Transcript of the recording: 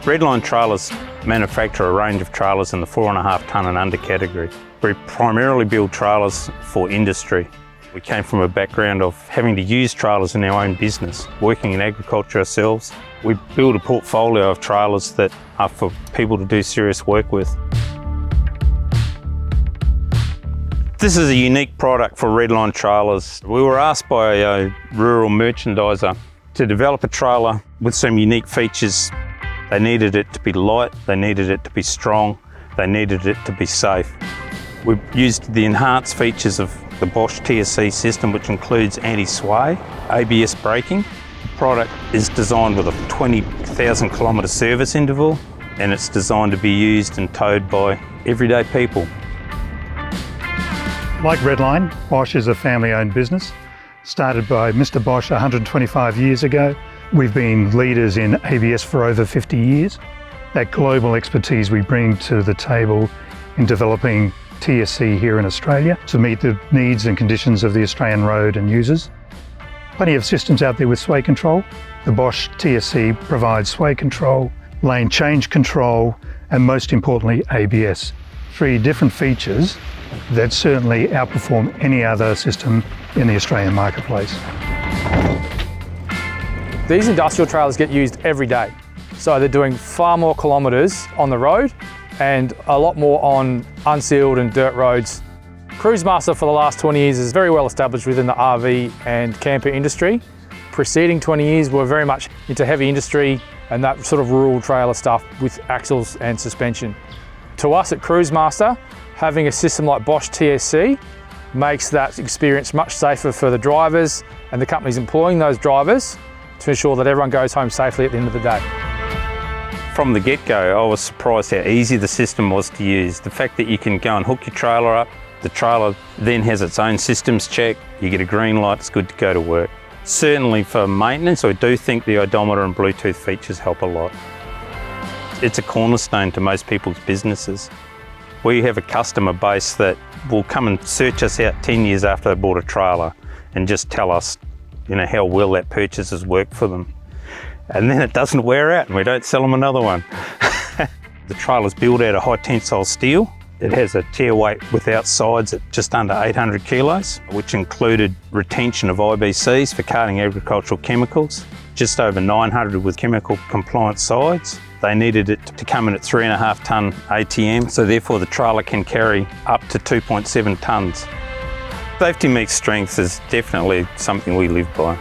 Redline Trailers manufacture a range of trailers in the 4.5 tonne and under category. We primarily build trailers for industry. We came from a background of having to use trailers in our own business, working in agriculture ourselves. We build a portfolio of trailers that are for people to do serious work with. This is a unique product for Redline Trailers. We were asked by a rural merchandiser to develop a trailer with some unique features. They needed it to be light, they needed it to be strong, they needed it to be safe. We've used the enhanced features of the Bosch TSC system, which includes anti-sway, ABS braking. The product is designed with a 20,000 kilometre service interval, and it's designed to be used and towed by everyday people. Like Redline, Bosch is a family-owned business, started by Mr. Bosch 125 years ago. We've been leaders in ABS for over 50 years. That global expertise we bring to the table in developing TSC here in Australia to meet the needs and conditions of the Australian road and users. Plenty of systems out there with sway control. The Bosch TSC provides sway control, lane change control, and most importantly, ABS. 3 different features that certainly outperform any other system in the Australian marketplace. These industrial trailers get used every day. So they're doing far more kilometres on the road and a lot more on unsealed and dirt roads. Cruisemaster for the last 20 years is very well established within the RV and camper industry. Preceding 20 years, we're very much into heavy industry and that sort of rural trailer stuff with axles and suspension. To us at Cruisemaster, having a system like Bosch TSC makes that experience much safer for the drivers and the companies employing those drivers to ensure that everyone goes home safely at the end of the day. From the get-go, I was surprised how easy the system was to use. The fact that you can go and hook your trailer up, the trailer then has its own systems check, you get a green light, it's good to go to work. Certainly for maintenance, I do think the odometer and Bluetooth features help a lot. It's a cornerstone to most people's businesses. We have a customer base that will come and search us out 10 years after they bought a trailer and just tell us, how well that purchase has worked for them. And then it doesn't wear out and we don't sell them another one. The trailer's built out of high tensile steel. It has a tear weight without sides at just under 800 kilos, which included retention of IBCs for carting agricultural chemicals, just over 900 with chemical compliant sides. They needed it to come in at 3.5 tonne ATM, so therefore the trailer can carry up to 2.7 tonnes. Safety meets strength is definitely something we live by.